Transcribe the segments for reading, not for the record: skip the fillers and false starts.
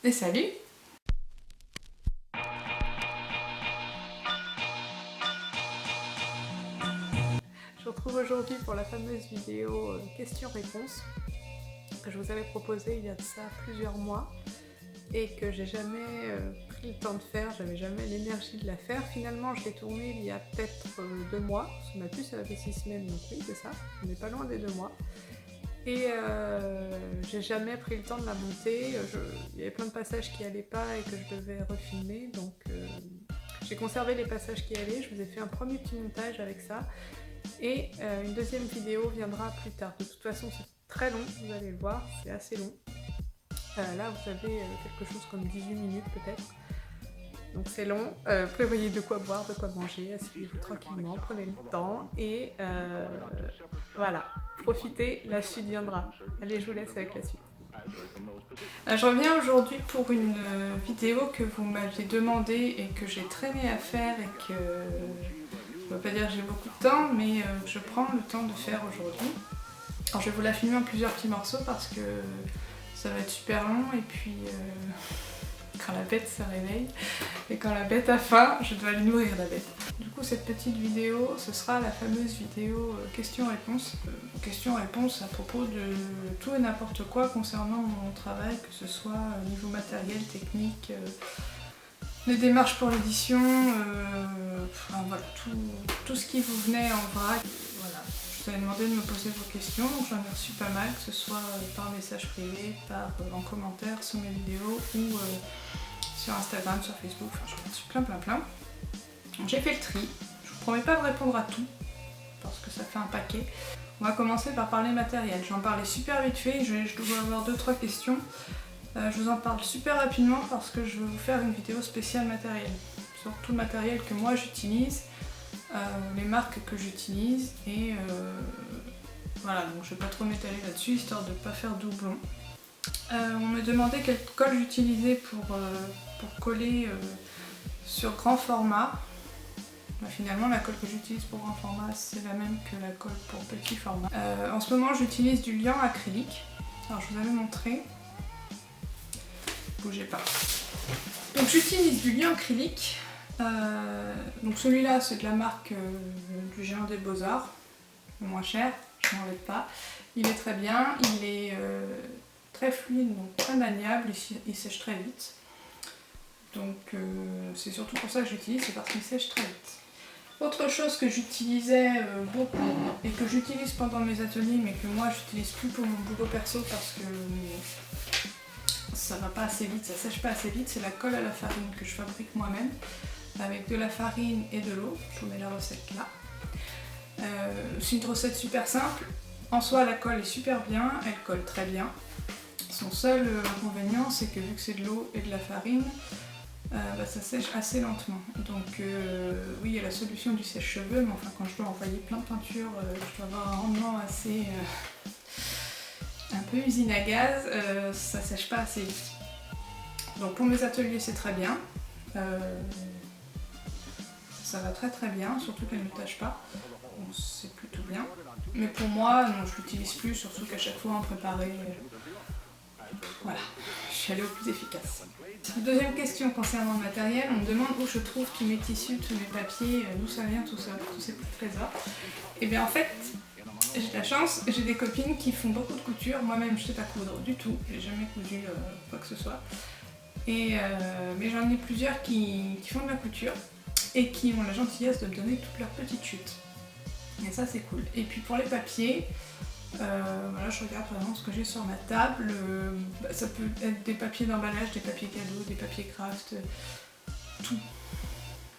Et salut! Je vous retrouve aujourd'hui pour la fameuse vidéo questions-réponses que je vous avais proposée il y a de ça plusieurs mois et que j'ai jamais pris le temps de faire, j'avais jamais l'énergie de la faire. Finalement je l'ai tournée il y a peut-être 2 mois, parce que ma puce elle avait 6 semaines, donc oui c'est ça, on n'est pas loin des 2 mois. Et j'ai jamais pris le temps de la monter, il y avait plein de passages qui allaient pas et que je devais refilmer, donc j'ai conservé les passages qui allaient, je vous ai fait un premier petit montage avec ça, et une deuxième vidéo viendra plus tard. De toute façon c'est très long, vous allez le voir, c'est assez long. Là vous avez quelque chose comme 18 minutes peut-être. Donc c'est long, prévoyez de quoi boire, de quoi manger, asseyez-vous tranquillement, prenez le temps et voilà, profitez, la suite viendra. Allez, je vous laisse avec la suite. Je reviens aujourd'hui pour une vidéo que vous m'aviez demandé et que j'ai traîné à faire et que je ne veux pas dire que j'ai beaucoup de temps, mais je prends le temps de faire aujourd'hui. Alors je vais vous la filmer en plusieurs petits morceaux parce que ça va être super long et puis quand la bête se réveille et quand la bête a faim, je dois lui nourrir la bête. Du coup cette petite vidéo, ce sera la fameuse vidéo questions-réponses. Questions-réponses à propos de tout et n'importe quoi concernant mon travail, que ce soit au niveau matériel, technique, les démarches pour l'édition, enfin voilà, tout ce qui vous venait en vrac. Voilà. Je vous avais demandé de me poser vos questions, donc j'en ai reçu pas mal, que ce soit par message privé, en commentaire sous mes vidéos ou sur Instagram, sur Facebook, enfin j'en ai reçu plein. Donc j'ai fait le tri, je vous promets pas de répondre à tout, parce que ça fait un paquet. On va commencer par parler matériel, j'en parlais super vite fait, je dois avoir 2-3 questions. Je vous en parle super rapidement parce que je vais vous faire une vidéo spéciale matériel, sur tout le matériel que moi j'utilise, les marques que j'utilise et voilà, donc je vais pas trop m'étaler là-dessus histoire de ne pas faire doublon. On me demandait quelle colle j'utilisais pour coller sur grand format. Bah, finalement la colle que j'utilise pour grand format c'est la même que la colle pour petit format. En ce moment j'utilise du liant acrylique, alors je vous avais montré. Bougez pas. Donc j'utilise du liant acrylique. Donc celui-là c'est de la marque du Géant des Beaux-Arts, le moins cher, je n'en m'embête pas. Il est très bien, il est très fluide, donc très maniable, il sèche très vite. Donc c'est surtout pour ça que j'utilise, c'est parce qu'il sèche très vite. Autre chose que j'utilisais beaucoup et que j'utilise pendant mes ateliers mais que moi j'utilise plus pour mon boulot perso parce que ça va pas assez vite, ça sèche pas assez vite, c'est la colle à la farine que je fabrique moi-même avec de la farine et de l'eau. Je vous mets la recette là. C'est une recette super simple. En soi la colle est super bien, elle colle très bien. Son seul inconvénient c'est que vu que c'est de l'eau et de la farine, ça sèche assez lentement. Donc oui il y a la solution du sèche-cheveux, mais enfin quand je dois envoyer plein de peinture, je dois avoir un rendement assez un peu usine à gaz, ça sèche pas assez vite. Donc pour mes ateliers c'est très bien, ça va très bien, surtout qu'elle ne tâche pas, donc c'est plutôt bien. Mais pour moi, non, je l'utilise plus, surtout qu'à chaque fois en préparer, voilà, je suis allée au plus efficace. Deuxième question concernant le matériel, on me demande où je trouve tous mes tissus, tous mes papiers, d'où ça vient tout ça, tous ces petits trésors. Et bien en fait, j'ai de la chance, j'ai des copines qui font beaucoup de couture, moi-même je sais pas coudre du tout, j'ai jamais cousu quoi que ce soit. Mais j'en ai plusieurs qui font de la couture et qui ont la gentillesse de me donner toutes leurs petites chutes. Et ça c'est cool. Et puis pour les papiers, voilà, je regarde vraiment ce que j'ai sur ma table. Ça peut être des papiers d'emballage, des papiers cadeaux, des papiers craft,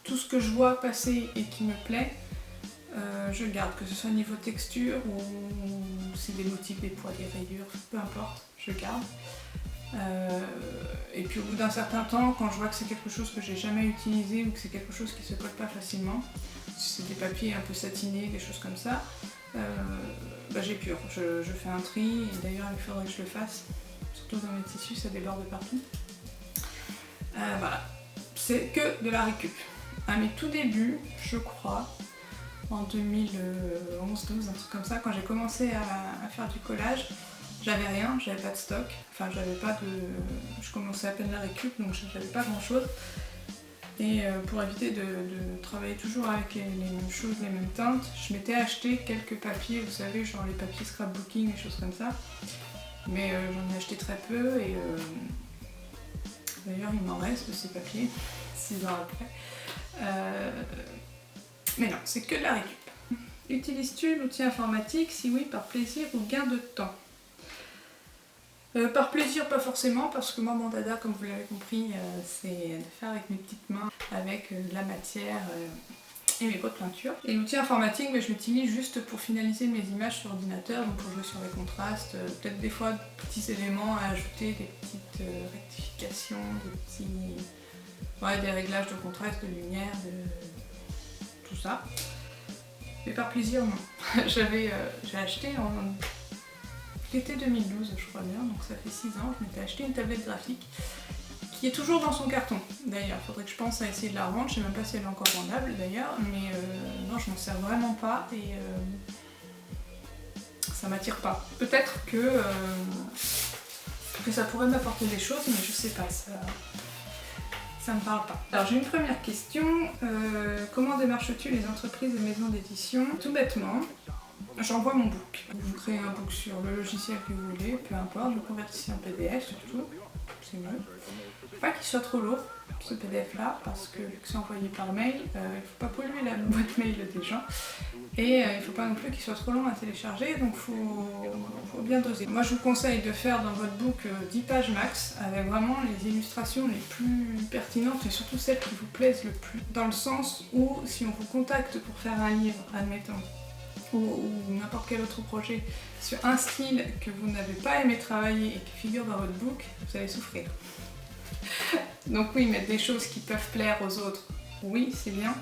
tout ce que je vois passer et qui me plaît. Je le garde, que ce soit au niveau texture ou c'est des motifs, des poids, des rayures, peu importe, je garde. Et puis au bout d'un certain temps, quand je vois que c'est quelque chose que j'ai jamais utilisé ou que c'est quelque chose qui se colle pas facilement, si c'est des papiers un peu satinés, des choses comme ça, j'épure, je fais un tri, et d'ailleurs il faudrait que je le fasse, surtout dans mes tissus, ça déborde partout. Voilà, c'est que de la récup. À mes tout débuts, je crois, en 2011-12, un truc comme ça, quand j'ai commencé à faire du collage, j'avais rien, j'avais pas de stock, enfin j'avais pas de... Je commençais à peine la récup, donc j'avais pas grand chose. Et pour éviter de travailler toujours avec les mêmes choses, les mêmes teintes, je m'étais acheté quelques papiers, vous savez, genre les papiers scrapbooking, des choses comme ça. Mais j'en ai acheté très peu et d'ailleurs il m'en reste de ces papiers, 6 ans après. Mais non, c'est que de la récup. Utilises-tu l'outil informatique? Si oui, par plaisir ou gain de temps? Par plaisir, pas forcément, parce que moi, mon dada, comme vous l'avez compris, c'est de faire avec mes petites mains, avec de la matière et mes pots de peinture. Et l'outil informatique, je l'utilise juste pour finaliser mes images sur ordinateur, donc pour jouer sur les contrastes, peut-être des fois de petits éléments à ajouter, des petites rectifications, des réglages de contraste, de lumière, de tout ça. Mais par plaisir, non. J'ai acheté en l'été 2012, je crois bien, donc ça fait 6 ans, je m'étais acheté une tablette graphique qui est toujours dans son carton. D'ailleurs, il faudrait que je pense à essayer de la revendre, je sais même pas si elle est encore vendable d'ailleurs, mais non, je m'en sers vraiment pas et ça m'attire pas. Peut-être que ça pourrait m'apporter des choses, mais je sais pas, ça me parle pas. Alors j'ai une première question, comment démarches-tu les entreprises et maisons d'édition? Tout bêtement, j'envoie mon book. Vous créez un book sur le logiciel que vous voulez, peu importe, je convertis en PDF surtout, c'est mieux. Faut pas qu'il soit trop lourd, ce PDF là, parce que vu que c'est envoyé par mail, il faut pas polluer la boîte mail des gens. Et il faut pas non plus qu'il soit trop long à télécharger, donc faut bien doser. Moi je vous conseille de faire dans votre book 10 pages max, avec vraiment les illustrations les plus pertinentes et surtout celles qui vous plaisent le plus. Dans le sens où si on vous contacte pour faire un livre, admettons, ou n'importe quel autre projet sur un style que vous n'avez pas aimé travailler et qui figure dans votre book, vous allez souffrir. Donc oui, mettre des choses qui peuvent plaire aux autres, oui, c'est bien.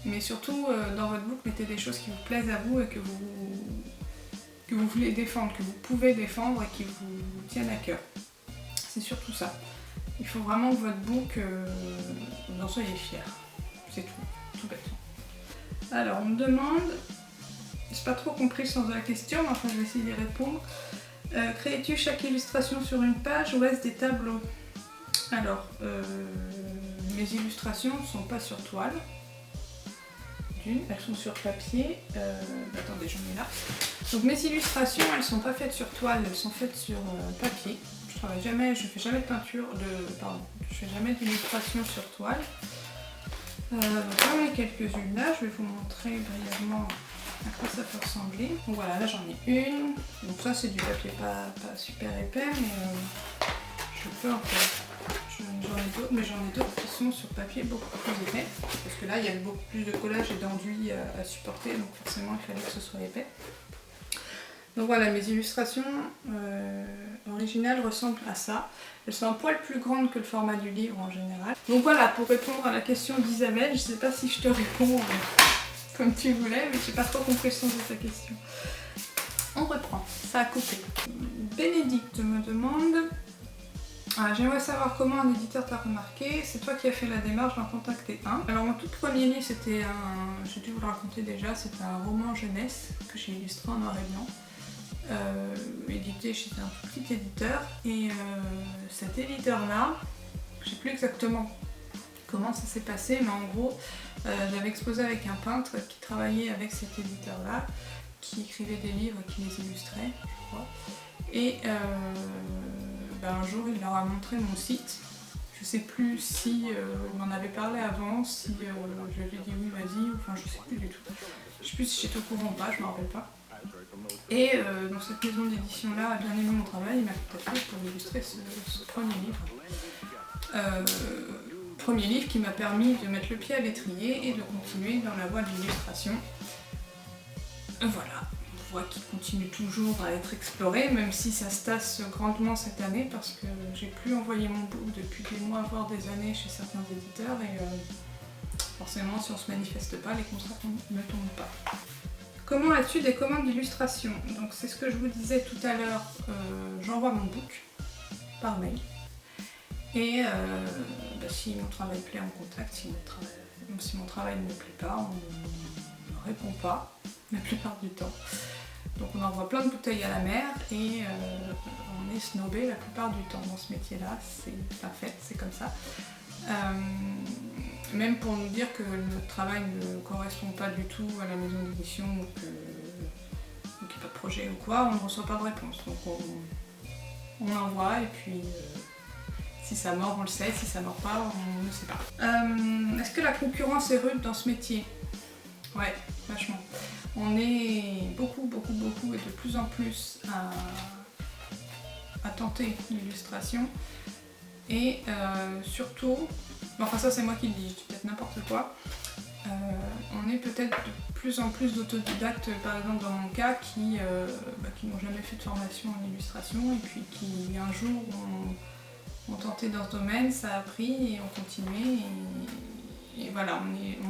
Mais surtout, dans votre book, mettez des choses qui vous plaisent à vous et que vous voulez défendre, que vous pouvez défendre et qui vous tiennent à cœur. C'est surtout ça. Il faut vraiment que votre book, vous en soyez fiers. C'est tout bêtement. Alors, on me demande, j'ai pas trop compris le sens de la question, mais enfin je vais essayer d'y répondre. Crées-tu chaque illustration sur une page ou est-ce des tableaux? Alors, mes illustrations ne sont pas sur toile. Elles sont sur papier. Attendez, j'en ai là. Donc mes illustrations, elles sont pas faites sur toile, elles sont faites sur papier. Je fais jamais de peinture, je fais jamais d'illustration sur toile. J'en ai quelques-unes là, je vais vous montrer brièvement à quoi ça peut ressembler. Donc voilà, là j'en ai une. Donc ça c'est du papier pas super épais, mais je peux en faire. J'en ai d'autres, mais j'en ai d'autres qui sont sur papier beaucoup plus épais. Parce que là il y a beaucoup plus de collage et d'enduit à supporter, donc forcément il fallait que ce soit épais. Donc voilà, mes illustrations originales ressemblent à ça. Elles sont un poil plus grandes que le format du livre en général. Donc voilà, pour répondre à la question d'Isabelle, je sais pas si je te réponds comme tu voulais, mais j'ai pas trop compris le sens de ta question. On reprend, ça a coupé. Bénédicte me demande, j'aimerais savoir comment un éditeur t'a remarqué, c'est toi qui as fait la démarche d'en contacter un. Alors mon tout premier livre, c'était j'ai dû vous le raconter déjà, c'était un roman jeunesse que j'ai illustré en noir et blanc. Édité chez un tout petit éditeur et cet éditeur là, je sais plus exactement comment ça s'est passé, mais en gros j'avais exposé avec un peintre qui travaillait avec cet éditeur là, qui écrivait des livres et qui les illustrait, je crois, et un jour il leur a montré mon site. Je sais plus si il m'en avait parlé avant, si je lui ai dit oui vas-y, enfin je sais plus du tout. Je sais plus si j'étais au courant ou pas, je me rappelle pas. Et dans cette maison d'édition là a bien aimé mon travail, il m'a contacté pour illustrer ce premier livre. Premier livre qui m'a permis de mettre le pied à l'étrier et de continuer dans la voie de l'illustration. Voilà, une voie qui continue toujours à être explorée, même si ça se tasse grandement cette année parce que j'ai plus envoyé mon book depuis des mois, voire des années chez certains éditeurs et forcément si on se manifeste pas, les contrats ne tombent pas. Comment as-tu des commandes d'illustration? Donc c'est ce que je vous disais tout à l'heure, j'envoie mon book par mail et si mon travail plaît on contacte, si mon travail ne me plaît pas on ne répond pas la plupart du temps. Donc on envoie plein de bouteilles à la mer et on est snobé la plupart du temps dans ce métier-là, c'est un fait, c'est comme ça. Même pour nous dire que notre travail ne correspond pas du tout à la maison d'édition ou qu'il n'y a pas de projet ou quoi, on ne reçoit pas de réponse. Donc on envoie et puis si ça mord on le sait, si ça mord pas on ne sait pas. Est-ce que la concurrence est rude dans ce métier? Ouais, vachement. On est beaucoup et de plus en plus à tenter l'illustration et surtout, enfin ça c'est moi qui le dis, je dis peut-être n'importe quoi, on est peut-être de plus en plus d'autodidactes, par exemple dans mon cas, qui n'ont jamais fait de formation en illustration et puis qui un jour ont tenté dans ce domaine, ça a pris et ont continué et voilà,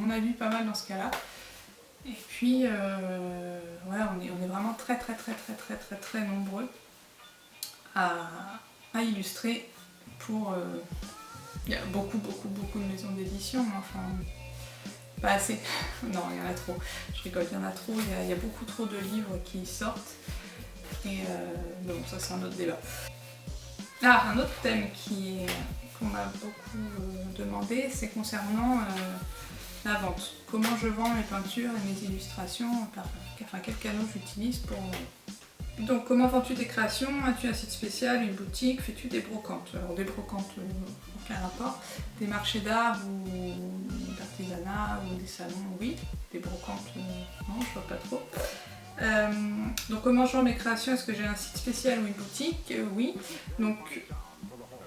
on a vu pas mal dans ce cas-là. Et puis, voilà, on est vraiment très nombreux à illustrer pour... il y a beaucoup de maisons d'édition, mais enfin, pas assez. Non, il y en a trop. Je rigole, il y en a trop, il y a beaucoup trop de livres qui sortent. Et bon, ça c'est un autre débat. Ah, un autre thème qu'on m'a beaucoup demandé, c'est concernant la vente. Comment je vends mes peintures et mes illustrations, enfin quel canal j'utilise pour... Donc comment vends-tu tes créations? As-tu un site spécial, une boutique? Fais-tu des brocantes? Alors des brocantes, aucun rapport. Des marchés d'art ou d'artisanat ou des salons, oui. Des brocantes, non, je vois pas trop. Donc comment je vends mes créations? Est-ce que j'ai un site spécial ou une boutique? Oui. Donc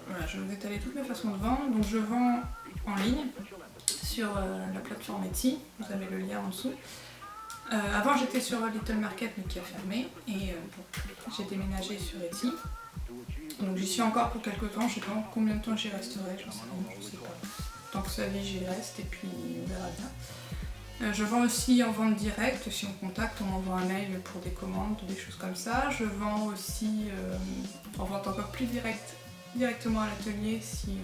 voilà, je vais vous étaler toutes mes façons de vendre. Donc je vends en ligne sur la plateforme Etsy, vous avez le lien en dessous. Avant j'étais sur Little Market mais qui a fermé et bon, j'ai déménagé sur Etsy. Donc j'y suis encore pour quelques temps, je sais pas combien de temps j'y resterai, j'en sais rien, je sais pas. Tant que ça vie j'y reste et puis on verra bien. Je vends aussi en vente directe, si on contacte, on m'envoie un mail pour des commandes, des choses comme ça. Je vends aussi en vente encore plus directement à l'atelier si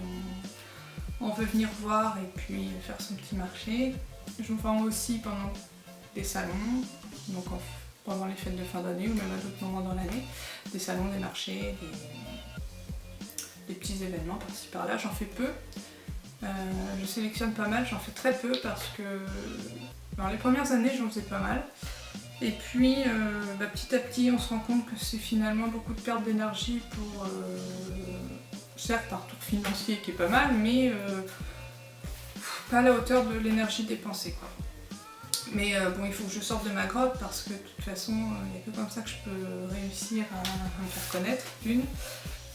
on veut venir voir et puis faire son petit marché. Je vends aussi pendant des salons, donc pendant les fêtes de fin d'année ou même à d'autres moments dans l'année, des salons, des marchés, des petits événements par-ci par-là. J'en fais peu. Je sélectionne pas mal, j'en fais très peu parce que dans les premières années j'en faisais pas mal. Et puis petit à petit on se rend compte que c'est finalement beaucoup de perte d'énergie pour certes un retour financier qui est pas mal, mais pas à la hauteur de l'énergie dépensée, quoi. Mais bon, il faut que je sorte de ma grotte parce que de toute façon il n'y a que comme ça que je peux réussir à me faire connaître, d'une.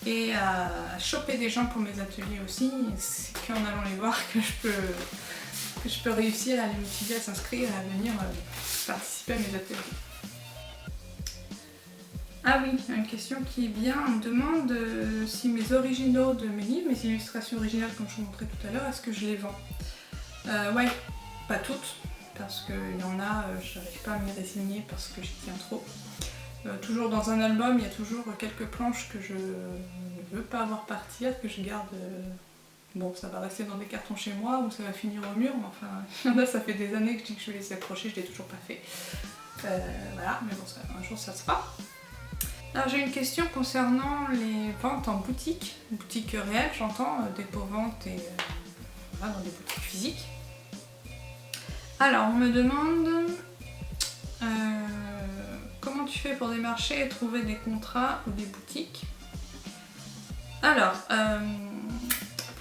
Et à choper des gens pour mes ateliers aussi, c'est qu'en allant les voir que je peux réussir à les motiver à s'inscrire et à venir participer à mes ateliers. Ah oui, une question qui est bien, on me demande si mes originaux de mes livres, mes illustrations originales comme je vous montrais tout à l'heure, est-ce que je les vends? Ouais, pas toutes, parce qu'il y en a, je n'arrive pas à m'y résigner parce que j'y tiens trop. Toujours dans un album, il y a toujours quelques planches que je ne veux pas voir partir, que je garde. Bon, ça va rester dans des cartons chez moi ou ça va finir au mur, mais enfin, il y en a, ça fait des années que je dis que je vais les accrocher, je ne l'ai toujours pas fait. Voilà, mais bon, un jour ça se fera. Alors j'ai une question concernant les ventes en boutique réelle, j'entends, dépôt-vente et voilà, dans des boutiques physiques. Alors, on me demande. Comment tu fais pour démarcher et trouver des contrats ou des boutiques? Alors,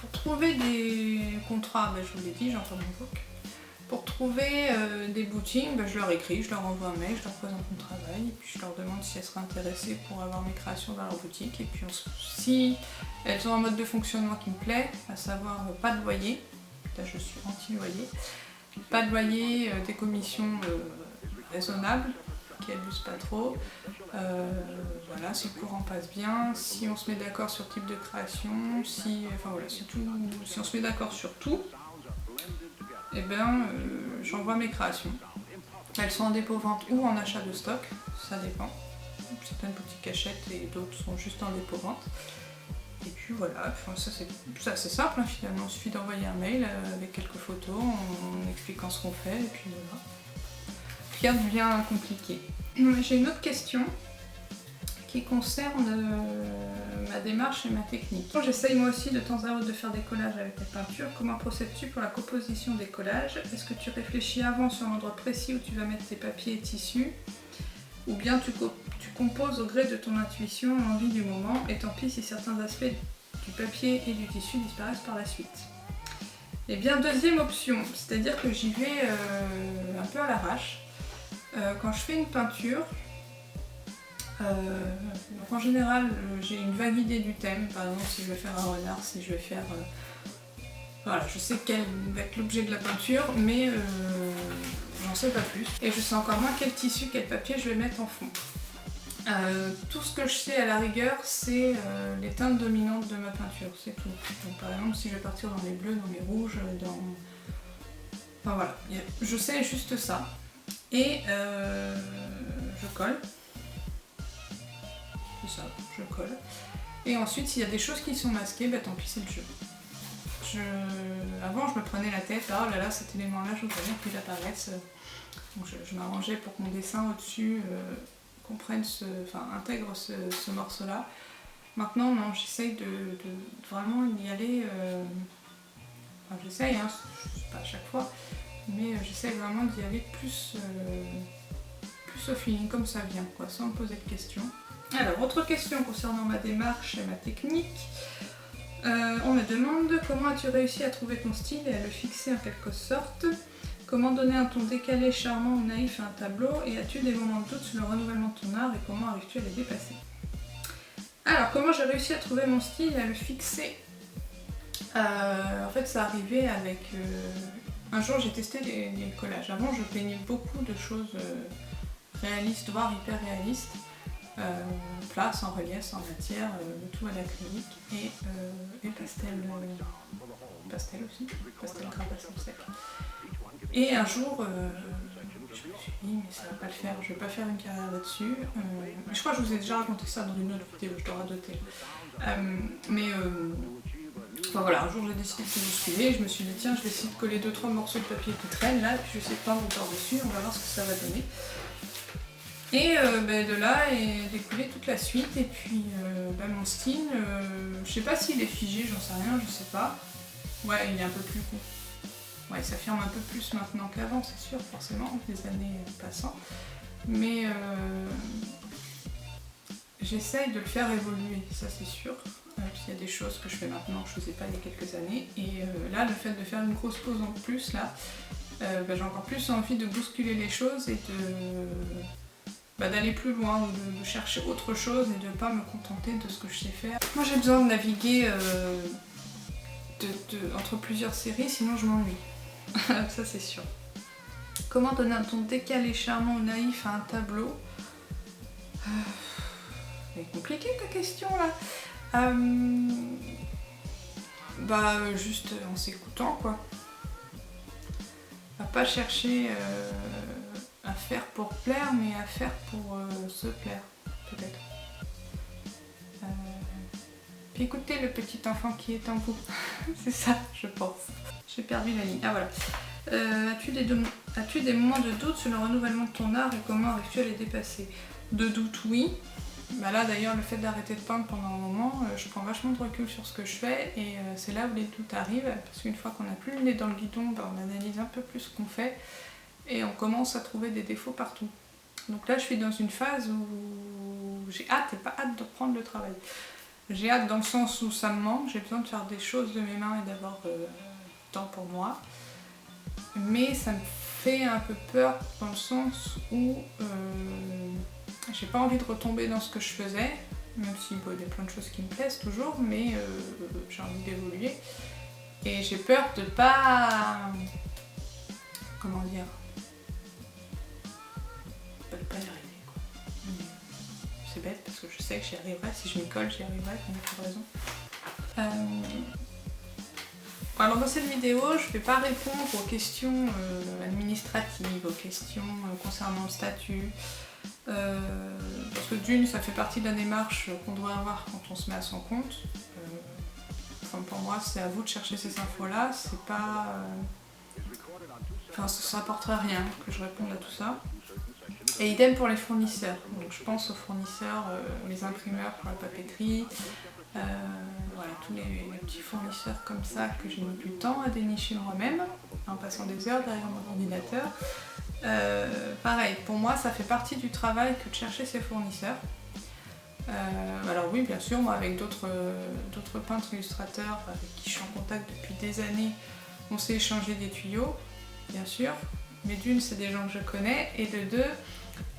pour trouver des contrats, je vous l'ai dit, j'entends mon book. Pour trouver des boutiques, je leur écris, je leur envoie un mail, je leur présente mon travail, et puis je leur demande si elles seraient intéressées pour avoir mes créations dans leur boutique. Et puis si elles ont un mode de fonctionnement qui me plaît, à savoir pas de loyer, là je suis anti-loyer, pas de loyer, des commissions raisonnables, qui abusent pas trop, voilà, si le courant passe bien, si on se met d'accord sur le type de création, si on se met d'accord sur tout, et j'envoie mes créations. Elles sont en dépôt-vente ou en achat de stock, ça dépend. Certaines boutiques achètent et d'autres sont juste en dépôt-vente. Et puis voilà, ça c'est assez simple finalement, il suffit d'envoyer un mail avec quelques photos en expliquant ce qu'on fait et puis voilà. Rien de bien compliqué. J'ai une autre question qui concerne ma démarche et ma technique. J'essaye moi aussi de temps à autre de faire des collages avec la peinture. Comment procèdes-tu pour la composition des collages? Est-ce que tu réfléchis avant sur l'endroit précis où tu vas mettre tes papiers et tissus? Ou bien tu composes au gré de ton intuition, l'envie du moment, et tant pis si certains aspects du papier et du tissu disparaissent par la suite? Eh bien, deuxième option, c'est-à-dire que j'y vais un peu à l'arrache. Quand je fais une peinture, donc en général, j'ai une vague idée du thème. Par exemple, si je vais faire un renard, si je vais faire... voilà, je sais quel va être l'objet de la peinture, mais j'en sais pas plus. Et je sais encore moins quel tissu, quel papier je vais mettre en fond. Tout ce que je sais à la rigueur, c'est les teintes dominantes de ma peinture, c'est tout. Donc par exemple, si je vais partir dans les bleus, dans les rouges, dans... Enfin voilà, je sais juste ça. Et je colle. C'est ça, je colle. Et ensuite, s'il y a des choses qui sont masquées, bah tant pis, c'est le jeu. Avant, je me prenais la tête, oh là là, cet élément-là, je voudrais bien qu'il apparaisse. Donc je m'arrangeais pour que mon dessin au-dessus intègre ce morceau-là. Maintenant, non, j'essaye de vraiment y aller. Enfin, j'essaye, hein, pas à chaque fois, mais j'essaye vraiment d'y aller plus au feeling, comme ça vient, quoi, sans me poser de questions. Alors, autre question concernant ma démarche et ma technique. On me demande comment as-tu réussi à trouver ton style et à le fixer en quelque sorte? Comment donner un ton décalé, charmant ou naïf à un tableau? Et as-tu des moments de doute sur le renouvellement de ton art et comment arrives-tu à les dépasser? Alors, comment j'ai réussi à trouver mon style et à le fixer? En fait, ça arrivait avec... un jour, j'ai testé les collages. Avant, je peignais beaucoup de choses réalistes, voire hyper réalistes. Plat, sans relief, sans matière, le tout à l'acrylique et pastel aussi, pastel gras, pastel sec. Et un jour, je me suis dit, mais ça va pas le faire, je vais pas faire une carrière là-dessus. Je crois que je vous ai déjà raconté ça dans une autre vidéo, je dois radoter. Enfin voilà, un jour j'ai décidé de tout bousculer, je me suis dit tiens, je vais essayer de coller 2-3 morceaux de papier qui traînent là, puis je vais essayer de peindre par-dessus, on va voir ce que ça va donner. Et de là est découlée toute la suite, et puis mon style, je sais pas s'il est figé, j'en sais rien, je sais pas. Ouais, il est un peu plus court. Ouais, il s'affirme un peu plus maintenant qu'avant, c'est sûr, forcément, les années passant. Mais j'essaye de le faire évoluer, ça c'est sûr. Il y a des choses que je fais maintenant que je faisais pas il y a quelques années. Et là, le fait de faire une grosse pause en plus, là, j'ai encore plus envie de bousculer les choses et d'aller plus loin, ou de chercher autre chose et de ne pas me contenter de ce que je sais faire. Moi j'ai besoin de naviguer entre plusieurs séries, sinon je m'ennuie. Ça c'est sûr. Comment donner un ton décalé, charmant ou naïf à un tableau? C'est compliqué ta question là. Juste en s'écoutant quoi. À pas chercher à faire pour plaire, mais à faire pour se plaire, peut-être. Puis écoutez le petit enfant qui est en vous. C'est ça, je pense. J'ai perdu la ligne. Ah voilà. As-tu des moments de doute sur le renouvellement de ton art et comment arrives-tu à les dépasser? De doute, oui. Là d'ailleurs, le fait d'arrêter de peindre pendant un moment, je prends vachement de recul sur ce que je fais et c'est là où les doutes arrivent, parce qu'une fois qu'on n'a plus le nez dans le guidon, on analyse un peu plus ce qu'on fait et on commence à trouver des défauts partout. Donc là, je suis dans une phase où j'ai hâte et pas hâte de reprendre le travail. J'ai hâte dans le sens où ça me manque, j'ai besoin de faire des choses de mes mains et d'avoir temps pour moi. Mais ça me fait un peu peur dans le sens où j'ai pas envie de retomber dans ce que je faisais, même si il y a plein de choses qui me plaisent toujours, mais j'ai envie d'évoluer. Et j'ai peur de pas... comment dire, de pas y arriver quoi. C'est bête parce que je sais que j'y arriverai, si je m'y colle j'y arriverai, on a plus raison. Alors dans cette vidéo, je ne vais pas répondre aux questions administratives, aux questions concernant le statut, parce que d'une, ça fait partie de la démarche qu'on doit avoir quand on se met à son compte. Pour moi, c'est à vous de chercher ces infos-là, c'est pas... ça n'apporterait rien que je réponde à tout ça. Et idem pour les fournisseurs. Donc je pense aux fournisseurs, les imprimeurs pour la papeterie, voilà, tous les petits fournisseurs comme ça que j'ai mis du temps à dénicher moi-même, en passant des heures derrière mon ordinateur. Pareil, pour moi ça fait partie du travail que de chercher ces fournisseurs. Alors oui, bien sûr, moi avec d'autres peintres illustrateurs avec qui je suis en contact depuis des années, on s'est échangé des tuyaux, bien sûr. Mais d'une, c'est des gens que je connais, et de deux,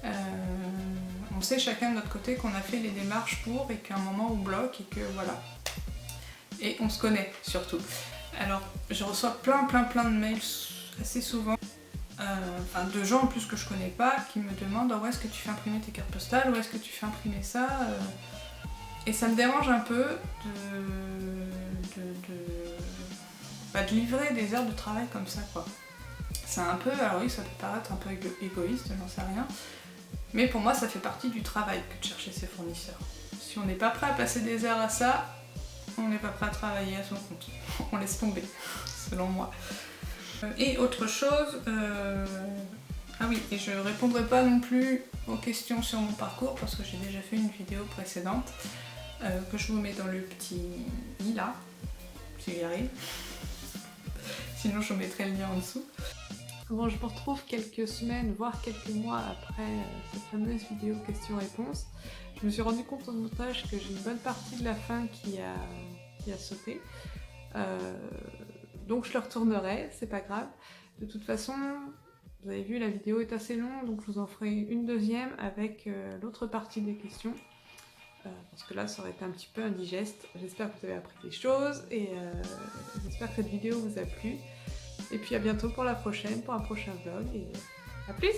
on sait chacun de notre côté qu'on a fait les démarches pour et qu'à un moment on bloque et que voilà. Et on se connaît surtout. Alors je reçois plein de mails assez souvent, de gens en plus que je connais pas qui me demandent où est-ce que tu fais imprimer tes cartes postales, où est-ce que tu fais imprimer ça. Et ça me dérange un peu de livrer des heures de travail comme ça quoi. C'est un peu, alors oui ça peut paraître un peu égoïste, j'en sais rien, mais pour moi ça fait partie du travail que de chercher ses fournisseurs. Si on n'est pas prêt à passer des heures à ça, on n'est pas prêt à travailler à son compte. On laisse tomber, selon moi. Et autre chose, ah oui, et je répondrai pas non plus aux questions sur mon parcours parce que j'ai déjà fait une vidéo précédente que je vous mets dans le petit i là, si j'y arrive. Sinon je vous mettrai le lien en dessous. Bon, je me retrouve quelques semaines, voire quelques mois après cette fameuse vidéo questions-réponses. Je me suis rendu compte au montage que j'ai une bonne partie de la fin qui a sauté. Donc je le retournerai, c'est pas grave. De toute façon, vous avez vu, la vidéo est assez longue, donc je vous en ferai une deuxième avec l'autre partie des questions. Parce que là, ça aurait été un petit peu indigeste. J'espère que vous avez appris des choses et j'espère que cette vidéo vous a plu. Et puis à bientôt pour la prochaine, pour un prochain vlog et à plus!